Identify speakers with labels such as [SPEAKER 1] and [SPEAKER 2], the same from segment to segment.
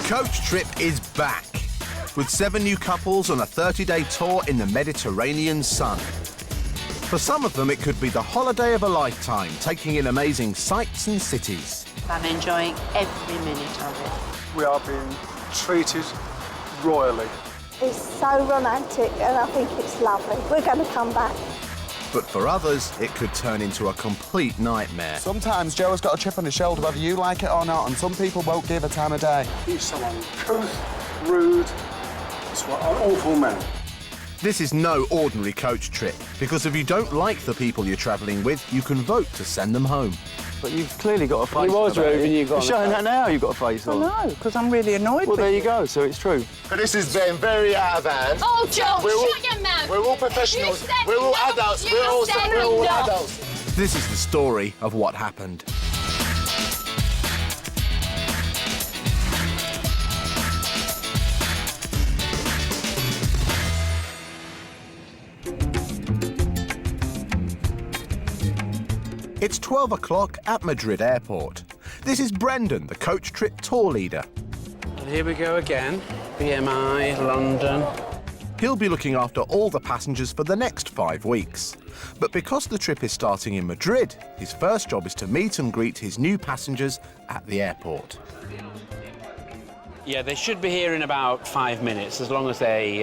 [SPEAKER 1] coach trip is back, with 7 new couples on a 30-day tour in the Mediterranean sun. For some of them, it could be the holiday of a lifetime, taking in amazing sights and cities.
[SPEAKER 2] I'm enjoying every minute of it.
[SPEAKER 3] We are being treated royally.
[SPEAKER 4] It's so romantic and I think it's lovely. We're going to come back.
[SPEAKER 1] But for others, it could turn into a complete nightmare.
[SPEAKER 5] Sometimes Joe has got a chip on his shoulder whether you like it or not, and some people won't give a time of day.
[SPEAKER 3] He's so uncouth, rude, it's an awful man.
[SPEAKER 1] This is no ordinary coach trip, because if you don't like the people you're travelling with, you can vote to send them home.
[SPEAKER 6] But you've clearly got a face.
[SPEAKER 7] He was rude and you got.
[SPEAKER 6] You're showing that now. You've got a face on.
[SPEAKER 7] I know, because I'm really annoyed.
[SPEAKER 6] Well, there you go. So it's true.
[SPEAKER 8] But this is getting very out of hand.
[SPEAKER 9] Oh, Joe, shut your mouth.
[SPEAKER 8] We're all professionals. We're all adults. We're all adults.
[SPEAKER 1] This is the story of what happened. It's 12 o'clock at Madrid Airport. This is Brendan, the coach trip tour leader.
[SPEAKER 7] Here we go again. BMI, London.
[SPEAKER 1] He'll be looking after all the passengers for the next 5 weeks. But because the trip is starting in Madrid, his first job is to meet and greet his new passengers at the airport.
[SPEAKER 7] Yeah, they should be here in about 5 minutes, as long as they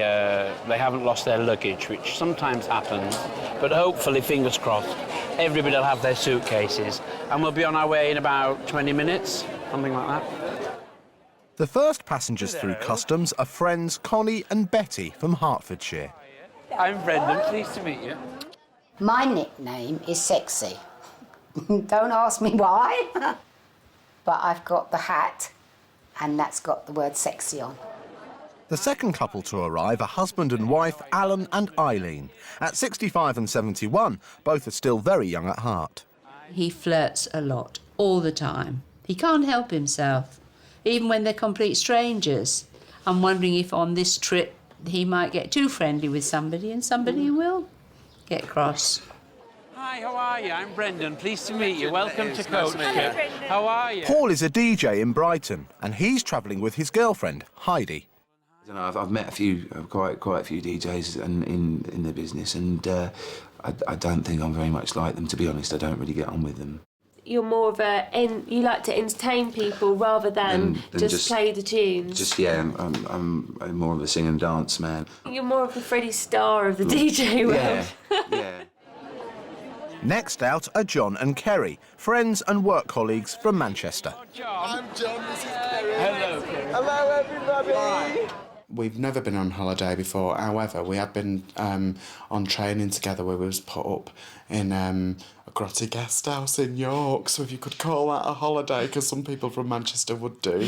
[SPEAKER 7] haven't lost their luggage, which sometimes happens. But hopefully, fingers crossed, everybody will have their suitcases, and we'll be on our way in about 20 minutes, something like that.
[SPEAKER 1] The first passengers through customs are friends Connie and Betty from Hertfordshire.
[SPEAKER 7] I'm Brendan, pleased to meet you.
[SPEAKER 10] My nickname is Sexy. Don't ask me why, but I've got the hat, and that's got the word sexy on.
[SPEAKER 1] The second couple to arrive are husband and wife, Alan and Eileen. At 65 and 71, both are still very young at heart.
[SPEAKER 2] He flirts a lot, all the time. He can't help himself, even when they're complete strangers. I'm wondering if on this trip he might get too friendly with somebody and somebody will get cross.
[SPEAKER 7] Hi, how are you? I'm Brendan, pleased to meet you. Welcome to Coach Trip. How are you?
[SPEAKER 1] Paul is a DJ in Brighton, and he's travelling with his girlfriend, Heidi.
[SPEAKER 11] I don't know, I've met quite a few DJs in the business, and I don't think I'm very much like them, to be honest. I don't really get on with them.
[SPEAKER 9] You're more of you like to entertain people rather than just play the tunes.
[SPEAKER 11] I'm more of a sing and dance man.
[SPEAKER 9] You're more of a Freddie Starr of the DJ world.
[SPEAKER 11] Yeah.
[SPEAKER 1] Next out are John and Kerrie, friends and work colleagues from Manchester.
[SPEAKER 8] I'm John, this is Kerrie.
[SPEAKER 7] Hello, Kerrie.
[SPEAKER 8] Hello, everybody.
[SPEAKER 5] We've never been on holiday before. However, we have been on training together where we was put up in a grotty guest house in York. So if you could call that a holiday, because some people from Manchester would do.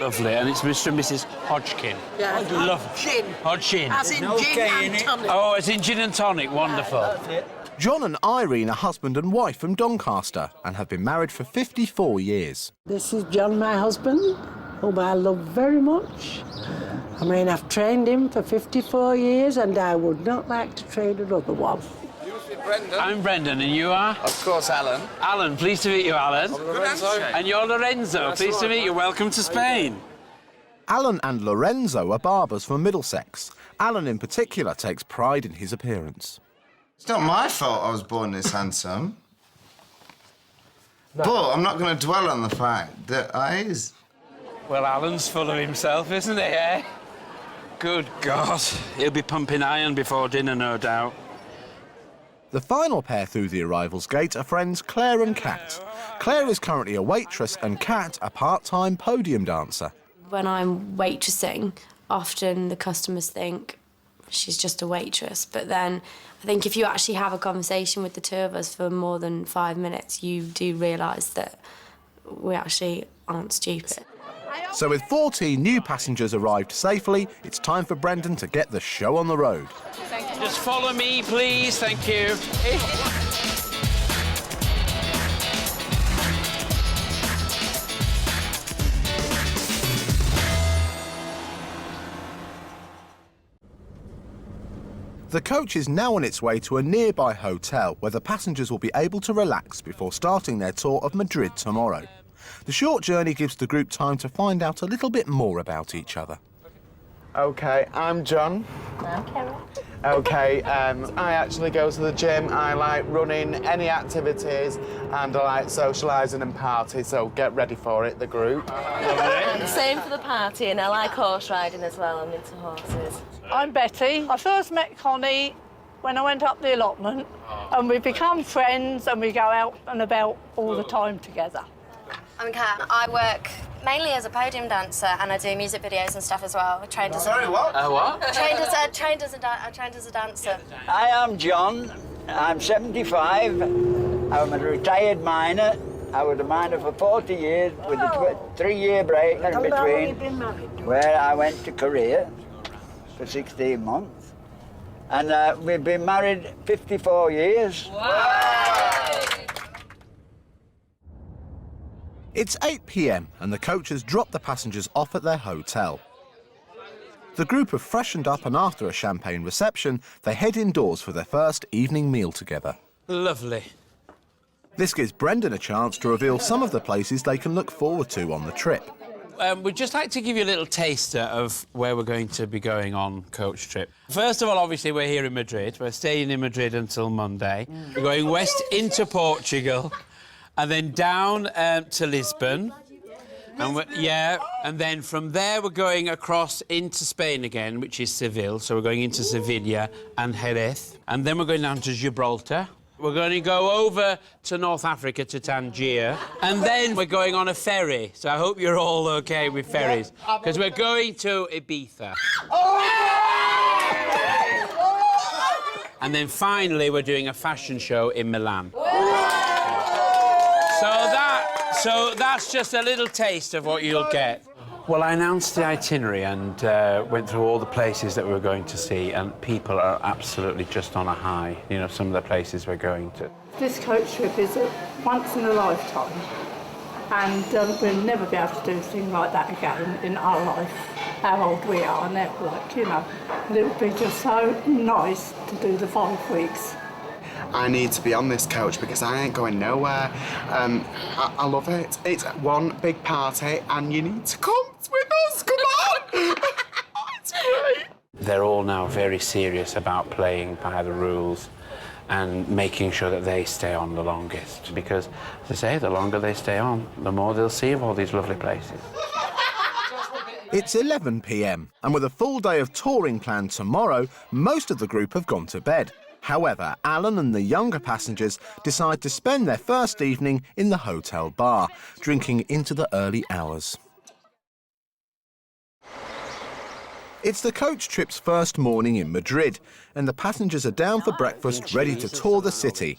[SPEAKER 7] Lovely, and it's Mr. and Mrs. Hodgkin.
[SPEAKER 12] Yeah,
[SPEAKER 7] Hodgkin.
[SPEAKER 12] As in gin and tonic.
[SPEAKER 7] Oh, it's in gin and tonic, wonderful.
[SPEAKER 1] John and Irene are husband and wife from Doncaster and have been married for 54 years.
[SPEAKER 12] This is John, my husband, whom I love very much. I mean, I've trained him for 54 years and I would not like to train another one.
[SPEAKER 8] Brendan.
[SPEAKER 7] I'm Brendan, and you are?
[SPEAKER 8] Of course, Alan.
[SPEAKER 7] Alan, pleased to meet you, Alan.
[SPEAKER 8] I'm Lorenzo.
[SPEAKER 7] And you're Lorenzo.
[SPEAKER 8] That's
[SPEAKER 7] pleased to
[SPEAKER 8] right.
[SPEAKER 7] meet you. Welcome to Spain.
[SPEAKER 1] Alan and Lorenzo are barbers from Middlesex. Alan in particular takes pride in his appearance.
[SPEAKER 8] It's not my fault I was born this handsome. No. But I'm not going to dwell on the fact that I is.
[SPEAKER 7] Well, Alan's full of himself, isn't he, eh? Good God. He'll be pumping iron before dinner, no doubt.
[SPEAKER 1] The final pair through the arrivals gate are friends Clare and Kat. Clare is currently a waitress and Kat a part-time podium dancer.
[SPEAKER 9] When I'm waitressing, often the customers think she's just a waitress, but then I think if you actually have a conversation with the two of us for more than 5 minutes, you do realise that we actually aren't stupid.
[SPEAKER 1] So with 14 new passengers arrived safely, it's time for Brendan to get the show on the road.
[SPEAKER 7] Just follow me, please. Thank you.
[SPEAKER 1] The coach is now on its way to a nearby hotel where the passengers will be able to relax before starting their tour of Madrid tomorrow. The short journey gives the group time to find out a little bit more about each other.
[SPEAKER 5] OK, I'm John.
[SPEAKER 4] I'm Kerrie.
[SPEAKER 5] OK, I actually go to the gym. I like running, any activities, and I like socialising and parties, so get ready for it, the group.
[SPEAKER 13] Same for the party, and I like horse riding as well. I'm into horses.
[SPEAKER 14] I'm Betty. I first met Connie when I went up the allotment, and we've become friends, and we go out and about all the time together.
[SPEAKER 15] I'm Kat. I work mainly as a podium dancer, and I do music videos and stuff as well. Trained as
[SPEAKER 5] what?
[SPEAKER 15] trained as a dancer.
[SPEAKER 16] I am John. I'm 75. I'm a retired miner. I was a miner for 40 years with a 3-year break in between, where I went to Korea for 16 months. And we've been married 54 years.
[SPEAKER 1] It's 8 p.m. and the coach has dropped the passengers off at their hotel. The group have freshened up, and after a champagne reception, they head indoors for their first evening meal together.
[SPEAKER 7] Lovely.
[SPEAKER 1] This gives Brendan a chance to reveal some of the places they can look forward to on the trip.
[SPEAKER 7] We'd just like to give you a little taster of where we're going to be going on coach trip. First of all, obviously, we're here in Madrid. We're staying in Madrid until Monday. We're going west into Portugal, and then down to Lisbon. And then from there we're going across into Spain again, which is Seville. So we're going into Sevilla and Jerez. And then we're going down to Gibraltar. We're going to go over to North Africa, to Tangier. And then we're going on a ferry. So I hope you're all OK with ferries. Because we're going to Ibiza. And then finally we're doing a fashion show in Milan. So that's just a little taste of what you'll get. Well, I announced the itinerary and went through all the places that we were going to see, and people are absolutely just on a high, you know, some of the places we're going to.
[SPEAKER 14] This coach trip is a once in a lifetime, and we'll never be able to do a thing like that again in our life, how old we are now, like, you know. And it would be just so nice to do the 5 weeks.
[SPEAKER 5] I need to be on this coach because I ain't going nowhere. I love it. It's one big party and you need to come with us. Come on! It's great.
[SPEAKER 7] They're all now very serious about playing by the rules and making sure that they stay on the longest. Because, as I say, the longer they stay on, the more they'll see of all these lovely places.
[SPEAKER 1] It's 11 p.m. and with a full day of touring planned tomorrow, most of the group have gone to bed. However, Alan and the younger passengers decide to spend their first evening in the hotel bar, drinking into the early hours. It's the coach trip's first morning in Madrid, and the passengers are down for breakfast, ready to tour the city.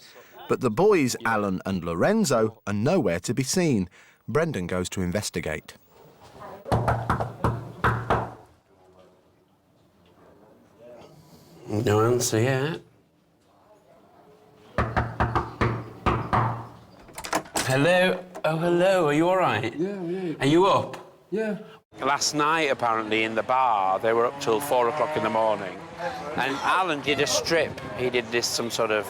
[SPEAKER 1] But the boys, Alan and Lorenzo, are nowhere to be seen. Brendan goes to investigate.
[SPEAKER 7] No answer yet. Hello? Oh, hello. Are you all right?
[SPEAKER 11] Yeah.
[SPEAKER 7] Are you up?
[SPEAKER 11] Yeah.
[SPEAKER 7] Last night, apparently, in the bar, they were up till 4 o'clock in the morning. And Alan did a strip. He did some sort of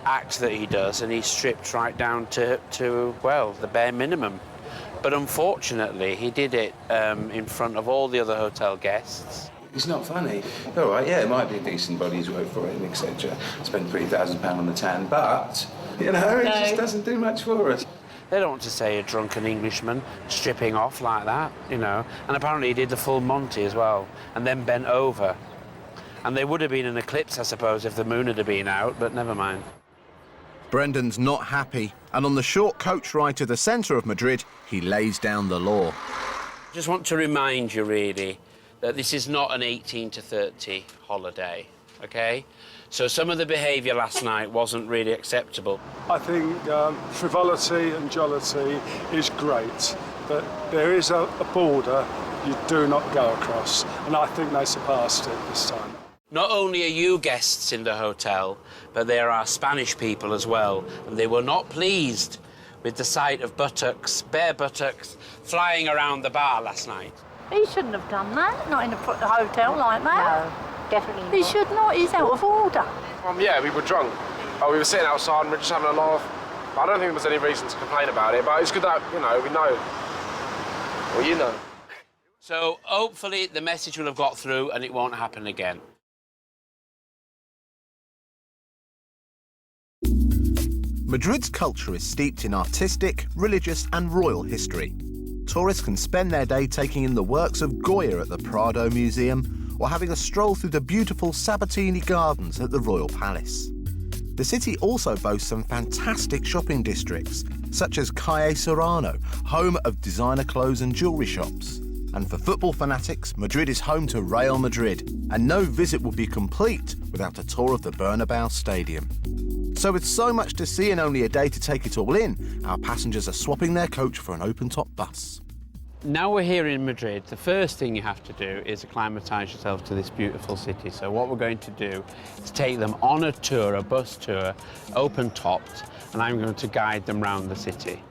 [SPEAKER 7] act that he does, and he stripped right down to well, the bare minimum. But unfortunately, he did it in front of all the other hotel guests.
[SPEAKER 11] It's not funny. All right, yeah, it might be a decent body's work for it, etc. Spend £3,000 on the tan, but, you know, it just doesn't do much for us.
[SPEAKER 7] They don't want to say a drunken Englishman stripping off like that, you know. And apparently he did the full Monty as well, and then bent over. And there would have been an eclipse, I suppose, if the moon had been out, but never mind.
[SPEAKER 1] Brendan's not happy, and on the short coach ride to the centre of Madrid, he lays down the law.
[SPEAKER 7] Just want to remind you, really, that this is not an 18 to 30 holiday, OK? So some of the behaviour last night wasn't really acceptable.
[SPEAKER 3] I think frivolity and jollity is great, but there is a border you do not go across, and I think they surpassed it this time.
[SPEAKER 7] Not only are you guests in the hotel, but there are Spanish people as well, and they were not pleased with the sight of buttocks, bare buttocks, flying around the bar last night.
[SPEAKER 14] He shouldn't have done that, not in a hotel like that.
[SPEAKER 10] No, definitely not.
[SPEAKER 14] He should not, he's out of order.
[SPEAKER 8] Yeah, we were drunk. We were sitting outside and we were just having a laugh.
[SPEAKER 17] I don't think there's any reason to complain about it, but it's good that, you know, we know. Well, you know.
[SPEAKER 7] So hopefully the message will have got through and it won't happen again.
[SPEAKER 1] Madrid's culture is steeped in artistic, religious and royal history. Tourists can spend their day taking in the works of Goya at the Prado Museum or having a stroll through the beautiful Sabatini Gardens at the Royal Palace. The city also boasts some fantastic shopping districts, such as Calle Serrano, home of designer clothes and jewellery shops. And for football fanatics, Madrid is home to Real Madrid, and no visit would be complete without a tour of the Bernabéu Stadium. So with so much to see and only a day to take it all in, our passengers are swapping their coach for an open-top bus.
[SPEAKER 7] Now we're here in Madrid, the first thing you have to do is acclimatise yourself to this beautiful city. So what we're going to do is take them on a tour, a bus tour, open-topped, and I'm going to guide them round the city.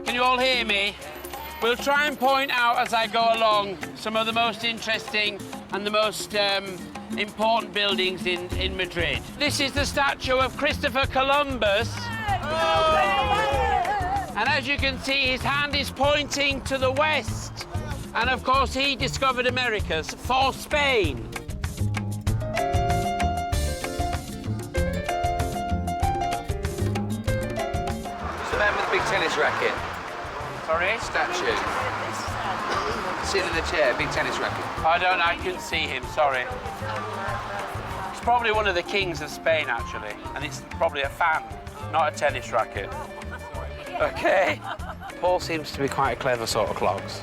[SPEAKER 7] Can you all hear me? We'll try and point out as I go along some of the most interesting and the most important buildings in Madrid. This is the statue of Christopher Columbus. And as you can see, his hand is pointing to the west. And of course, he discovered Americas for Spain.
[SPEAKER 11] It's the man with the big tennis racket.
[SPEAKER 7] Sorry?
[SPEAKER 11] Statue. Sitting in the chair, big tennis racket.
[SPEAKER 7] I couldn't see him, sorry. It's probably one of the kings of Spain, actually. And it's probably a fan, not a tennis racket. OK. Paul seems to be quite a clever sort of clogs.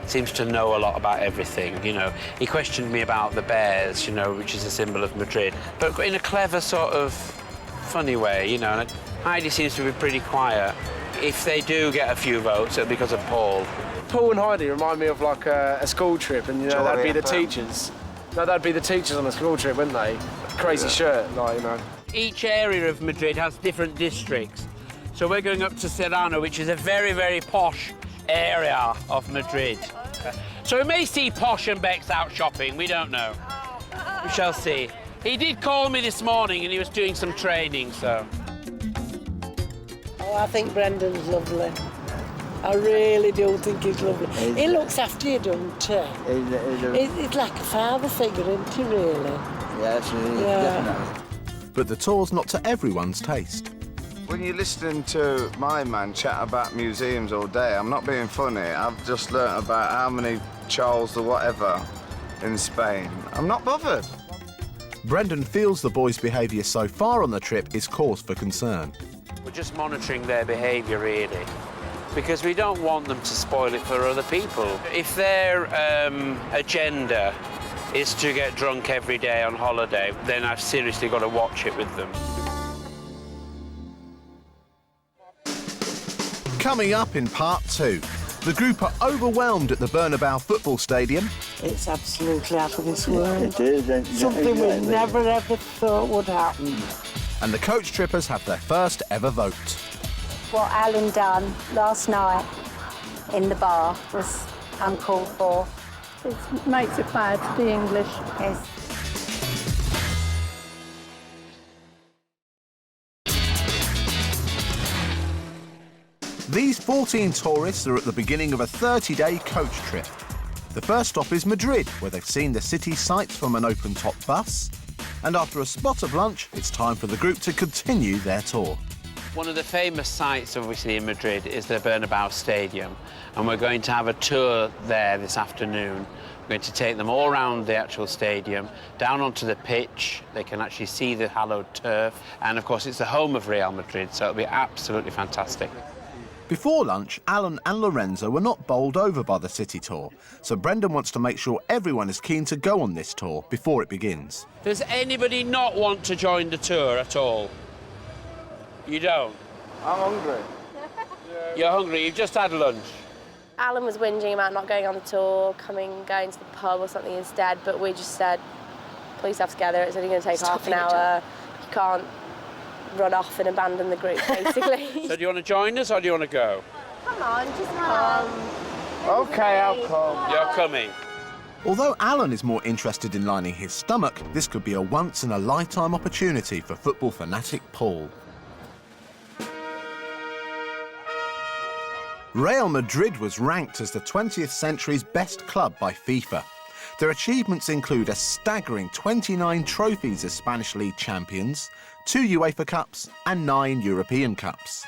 [SPEAKER 7] Seems to know a lot about everything, you know. He questioned me about the bears, you know, which is a symbol of Madrid, but in a clever sort of funny way, you know. And Heidi seems to be pretty quiet. If they do get a few votes, it'll be because of Paul.
[SPEAKER 17] Paul and Heidi remind me of like a school trip, and you know that'd be the teachers. No, that'd be the teachers on a school trip, wouldn't they? Crazy shirt, like, you know.
[SPEAKER 7] Each area of Madrid has different districts. So we're going up to Serrano, which is a very, very posh area of Madrid. So we may see Posh and Bex out shopping, we don't know. We shall see. He did call me this morning and he was doing some training, so.
[SPEAKER 12] Oh, I think Brendan's lovely. I really do think he's lovely. He looks after you, don't he? He's like a father figure, isn't he, really?
[SPEAKER 16] Yes, definitely.
[SPEAKER 1] But the tour's not to everyone's taste.
[SPEAKER 18] When you're listening to my man chat about museums all day, I'm not being funny. I've just learnt about how many Charles the whatever in Spain. I'm not bothered.
[SPEAKER 1] Brendan feels the boys' behaviour so far on the trip is cause for concern.
[SPEAKER 7] We're just monitoring their behaviour, really, because we don't want them to spoil it for other people. If their agenda is to get drunk every day on holiday, then I've seriously got to watch it with them.
[SPEAKER 1] Coming up in part 2, the group are overwhelmed at the Bernabéu football stadium.
[SPEAKER 12] It's absolutely out of this world. Something we never ever thought would happen.
[SPEAKER 1] And the coach trippers have their first ever vote.
[SPEAKER 4] What Alan done last night in the bar was uncalled for.
[SPEAKER 14] It makes it bad to be English.
[SPEAKER 4] Yes.
[SPEAKER 1] These 14 tourists are at the beginning of a 30-day coach trip. The first stop is Madrid, where they've seen the city sights from an open-top bus. And after a spot of lunch, it's time for the group to continue their tour.
[SPEAKER 7] One of the famous sights, obviously, in Madrid is the Bernabéu Stadium, and we're going to have a tour there this afternoon. We're going to take them all around the actual stadium, down onto the pitch. They can actually see the hallowed turf, and of course, it's the home of Real Madrid, so it'll be absolutely fantastic.
[SPEAKER 1] Before lunch, Alan and Lorenzo were not bowled over by the city tour, so Brendan wants to make sure everyone is keen to go on this tour before it begins.
[SPEAKER 7] Does anybody not want to join the tour at all? You don't?
[SPEAKER 17] I'm hungry.
[SPEAKER 7] You're hungry? You've just had lunch?
[SPEAKER 9] Alan was whinging about not going on the tour, going to the pub or something instead, but we just said, police have together, it's only going to take half an hour. You can't run off and abandon the group, basically.
[SPEAKER 7] So do you want to join us or do you want to go?
[SPEAKER 4] Come on, just come.
[SPEAKER 17] OK, I'll come.
[SPEAKER 7] You're coming.
[SPEAKER 1] Although Alan is more interested in lining his stomach, this could be a once-in-a-lifetime opportunity for football fanatic Paul. Real Madrid was ranked as the 20th century's best club by FIFA. Their achievements include a staggering 29 trophies as Spanish League champions, 2 UEFA Cups and 9 European Cups.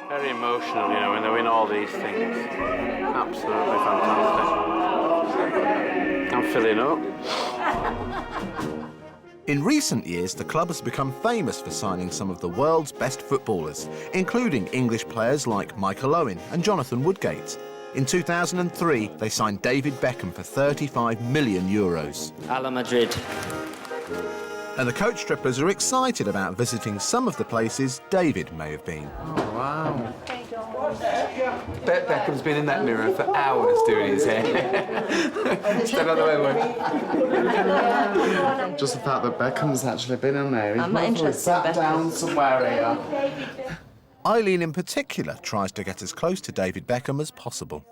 [SPEAKER 7] Very emotional, you know, when they win all these things. Absolutely fantastic. I'm filling up.
[SPEAKER 1] In recent years, the club has become famous for signing some of the world's best footballers, including English players like Michael Owen and Jonathan Woodgate. In 2003, they signed David Beckham for €35 million.
[SPEAKER 19] A la Madrid.
[SPEAKER 1] And the coach trippers are excited about visiting some of the places David may have been.
[SPEAKER 11] Oh, wow. Beckham's been in that mirror for hours doing his hair. Stand out the way, boy.
[SPEAKER 5] Just the fact that Beckham's actually been in there.
[SPEAKER 13] I'm not interested in
[SPEAKER 5] sat down somewhere here.
[SPEAKER 1] Eileen in particular tries to get as close to David Beckham as possible.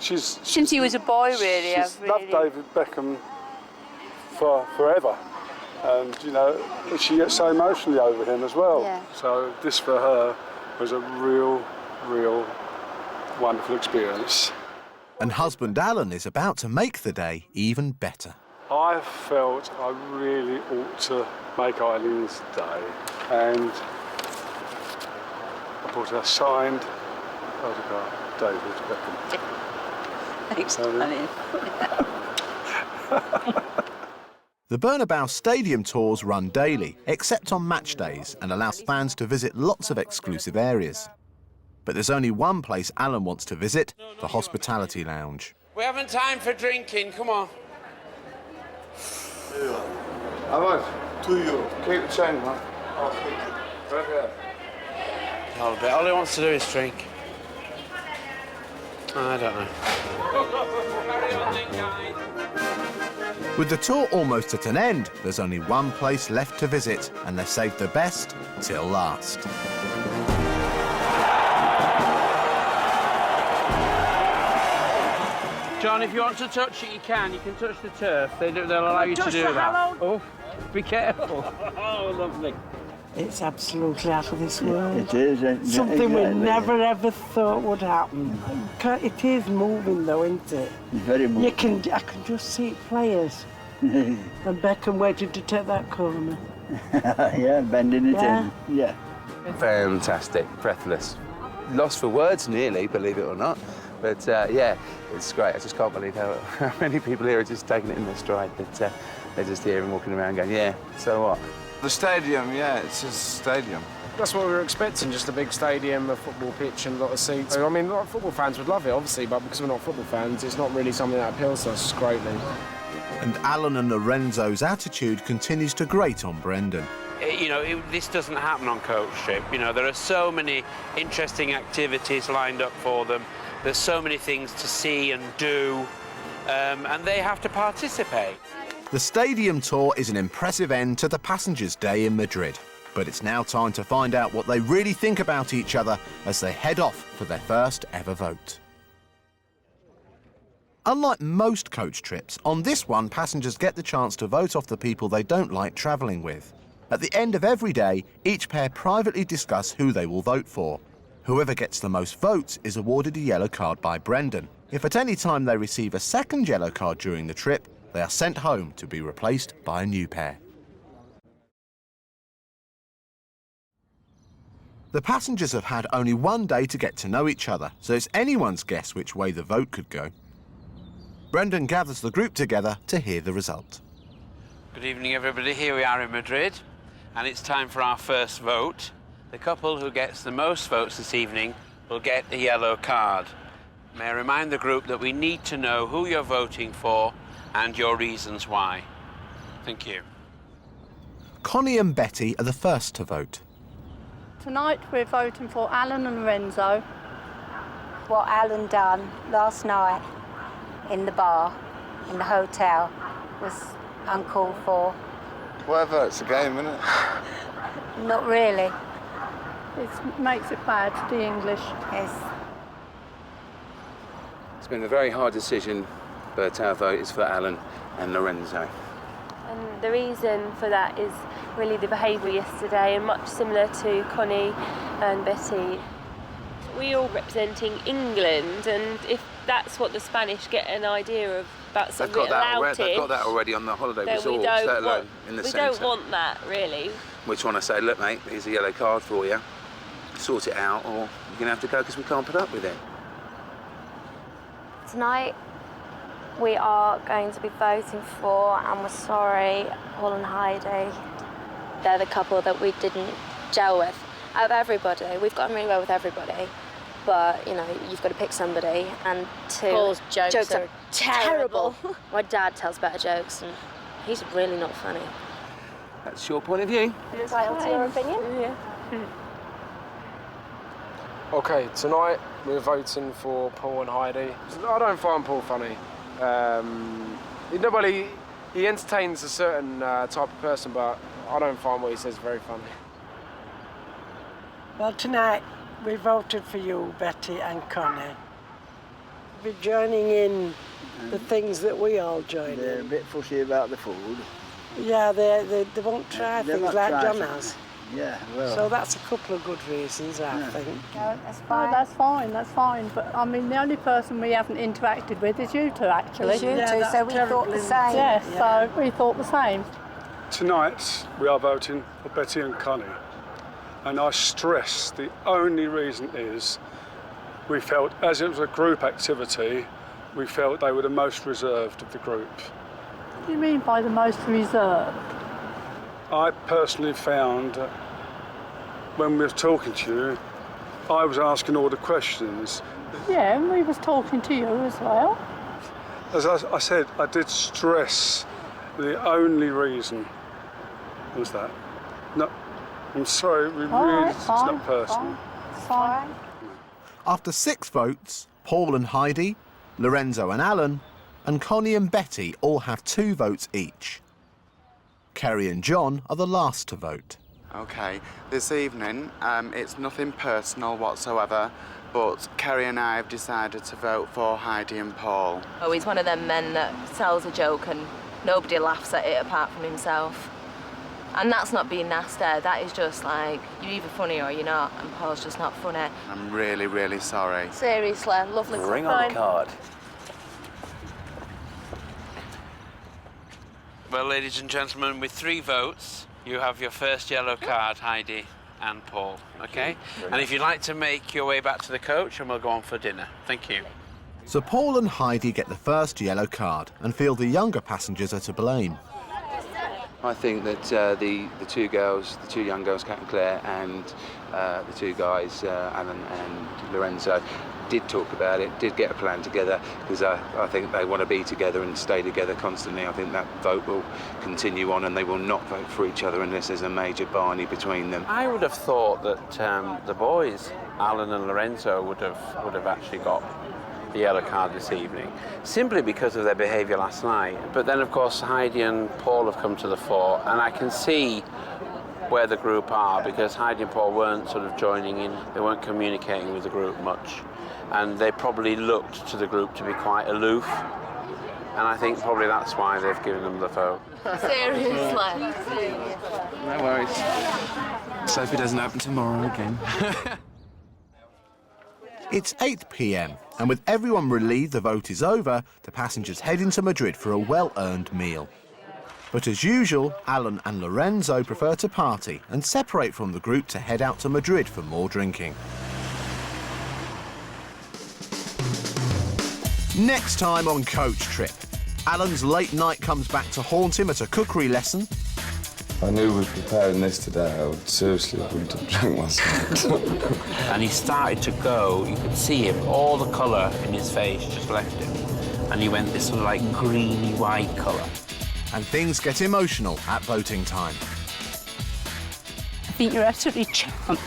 [SPEAKER 2] Since he was a boy, really.
[SPEAKER 3] She's loved David Beckham for forever. And, you know, she gets so emotionally over him as well.
[SPEAKER 2] Yeah.
[SPEAKER 3] So this for her was a real wonderful experience.
[SPEAKER 1] And husband Alan is about to make the day even better.
[SPEAKER 3] I felt I really ought to make Eileen's day, and I bought her signed photograph, David Beckham.
[SPEAKER 2] Thanks, Connie.
[SPEAKER 1] The Bernabéu Stadium tours run daily, except on match days, and allows fans to visit lots of exclusive areas. But there's only one place Alan wants to visit, the hospitality lounge.
[SPEAKER 7] We haven't time for drinking, come on.
[SPEAKER 18] How much? €2. Keep the change, man. Right here.
[SPEAKER 7] All he wants to do is drink. I don't know.
[SPEAKER 1] With the tour almost at an end, there's only one place left to visit, and they saved the best till last.
[SPEAKER 7] John, if you want to touch it, you can. You can touch the turf. They'll allow you to do that. Oh, be careful. Oh, lovely.
[SPEAKER 12] It's absolutely out of this world.
[SPEAKER 16] It is.
[SPEAKER 12] Something we never ever thought would happen. It is moving though, isn't it?
[SPEAKER 16] It's very moving.
[SPEAKER 12] I can just see players. And Beckham waiting to take that corner.
[SPEAKER 16] Yeah, bending it in. Yeah.
[SPEAKER 11] Fantastic, breathless. Lost for words nearly, believe it or not. But yeah, it's great. I just can't believe how many people here are just taking it in their stride. That they're just here and walking around going, yeah, so what?
[SPEAKER 18] The stadium, yeah, it's just a stadium.
[SPEAKER 17] That's what we were expecting, just a big stadium, a football pitch and a lot of seats. I mean, a lot of football fans would love it, obviously, but because we're not football fans, it's not really something that appeals to us greatly.
[SPEAKER 1] And Alan and Lorenzo's attitude continues to grate on Brendan.
[SPEAKER 7] You know, this doesn't happen on coach trip. You know, there are so many interesting activities lined up for them. There's so many things to see and do, and they have to participate.
[SPEAKER 1] The stadium tour is an impressive end to the passengers' day in Madrid. But it's now time to find out what they really think about each other as they head off for their first ever vote. Unlike most coach trips, on this one passengers get the chance to vote off the people they don't like travelling with. At the end of every day, each pair privately discuss who they will vote for. Whoever gets the most votes is awarded a yellow card by Brendan. If at any time they receive a second yellow card during the trip, they are sent home to be replaced by a new pair. The passengers have had only one day to get to know each other, so it's anyone's guess which way the vote could go. Brendan gathers the group together to hear the result.
[SPEAKER 7] Good evening, everybody. Here we are in Madrid, and it's time for our first vote. The couple who gets the most votes this evening will get a yellow card. May I remind the group that we need to know who you're voting for and your reasons why. Thank you.
[SPEAKER 1] Connie and Betty are the first to vote.
[SPEAKER 14] Tonight we're voting for Alan and Lorenzo.
[SPEAKER 4] What Alan done last night in the bar, in the hotel, was uncalled for.
[SPEAKER 18] Whatever, it's a game, isn't it?
[SPEAKER 4] Not really.
[SPEAKER 14] It makes it bad for the English.
[SPEAKER 4] Yes.
[SPEAKER 11] It's been a very hard decision, but our vote is for Alan and Lorenzo.
[SPEAKER 9] And the reason for that is really the behaviour yesterday, and much similar to Connie and Betty.
[SPEAKER 20] we all representing England, and if that's what the Spanish get an idea of about something
[SPEAKER 11] They've got that already on the holiday
[SPEAKER 20] then
[SPEAKER 11] resort,
[SPEAKER 20] we don't
[SPEAKER 11] let alone
[SPEAKER 20] want,
[SPEAKER 11] in the
[SPEAKER 20] we
[SPEAKER 11] centre.
[SPEAKER 20] don't want that, really.
[SPEAKER 11] We just want to say, look, mate, here's a yellow card for you. Sort it out, or you're going to have to go because we can't put up with it.
[SPEAKER 15] Tonight, we are going to be voting for, and we're sorry, Paul and Heidi. They're the couple that we didn't gel with. Out of everybody, we've gotten really well with everybody, but, you know, you've got to pick somebody, and
[SPEAKER 13] Paul's jokes are
[SPEAKER 15] terrible. My dad tells better jokes, and he's really not funny.
[SPEAKER 11] That's your point of view.
[SPEAKER 15] Entitled to your opinion?
[SPEAKER 20] Yeah.
[SPEAKER 17] OK, tonight we're voting for Paul and Heidi. I don't find Paul funny. He entertains a certain type of person, but I don't find what he says very funny.
[SPEAKER 12] Well, tonight we voted for you, Betty and Connie. Be joining in the things that we all join in.
[SPEAKER 16] They're a bit fussy about the food.
[SPEAKER 12] Yeah, they won't try
[SPEAKER 16] They
[SPEAKER 12] things
[SPEAKER 16] won't
[SPEAKER 12] like
[SPEAKER 16] try
[SPEAKER 12] John
[SPEAKER 16] something.
[SPEAKER 12] has.
[SPEAKER 16] Yeah, well.
[SPEAKER 12] So that's a couple of good reasons, I think.
[SPEAKER 14] No, that's fine. That's fine. That's fine. But I mean, the only person we haven't interacted with is you two, actually.
[SPEAKER 10] It's you two, so we thought the same.
[SPEAKER 14] Yes, so we thought the same.
[SPEAKER 3] Tonight, we are voting for Betty and Connie. And I stress the only reason is we felt, as it was a group activity, we felt they were the most reserved of the group.
[SPEAKER 14] What do you mean by the most reserved?
[SPEAKER 3] I personally found, when we were talking to you, I was asking all the questions.
[SPEAKER 14] Yeah, and we was talking to you as well.
[SPEAKER 3] As I said, I did stress the only reason was that. No, I'm sorry, it's not personal.
[SPEAKER 14] Fine.
[SPEAKER 1] After 6 votes, Paul and Heidi, Lorenzo and Alan, and Connie and Betty all have 2 votes each. Kerrie and John are the last to vote.
[SPEAKER 5] OK, this evening, it's nothing personal whatsoever, but Kerrie and I have decided to vote for Heidi and Paul.
[SPEAKER 13] Oh, he's one of them men that tells a joke and nobody laughs at it apart from himself. And that's not being nasty, that is just like, you're either funny or you're not, and Paul's just not funny.
[SPEAKER 5] I'm really, really sorry.
[SPEAKER 13] Seriously, lovely.
[SPEAKER 11] Bring on the card.
[SPEAKER 7] Well, ladies and gentlemen, with 3 votes, you have your first yellow card, Heidi and Paul, OK? And if you'd like to make your way back to the coach, and we'll go on for dinner. Thank you.
[SPEAKER 1] So Paul and Heidi get the first yellow card and feel the younger passengers are to blame.
[SPEAKER 11] I think that the 2 girls, the 2 young girls, Kat and Clare, and the 2 guys, Alan and Lorenzo, did talk about it, did get a plan together, because I think they want to be together and stay together constantly. I think that vote will continue on, and they will not vote for each other unless there's a major Barney between them.
[SPEAKER 7] I would have thought that the boys, Alan and Lorenzo, would have actually got the yellow card this evening, simply because of their behaviour last night. But then, of course, Heidi and Paul have come to the fore, and I can see where the group are, because Heidi and Paul weren't sort of joining in, they weren't communicating with the group much, and they probably looked to the group to be quite aloof, and I think probably that's why they've given them the vote.
[SPEAKER 13] Seriously.
[SPEAKER 5] No worries. So if it doesn't happen tomorrow again.
[SPEAKER 1] It's 8 p.m, and with everyone relieved the vote is over, the passengers head into Madrid for a well-earned meal. But as usual, Alan and Lorenzo prefer to party and separate from the group to head out to Madrid for more drinking. Next time on Coach Trip, Alan's late night comes back to haunt him at a cookery lesson.
[SPEAKER 18] If I knew we were preparing this today, I wouldn't have drank myself.
[SPEAKER 7] And he started to go, you could see him, all the colour in his face just left him. And he went this sort of like greeny white colour.
[SPEAKER 1] And things get emotional at voting time.
[SPEAKER 14] I think you're absolutely charming.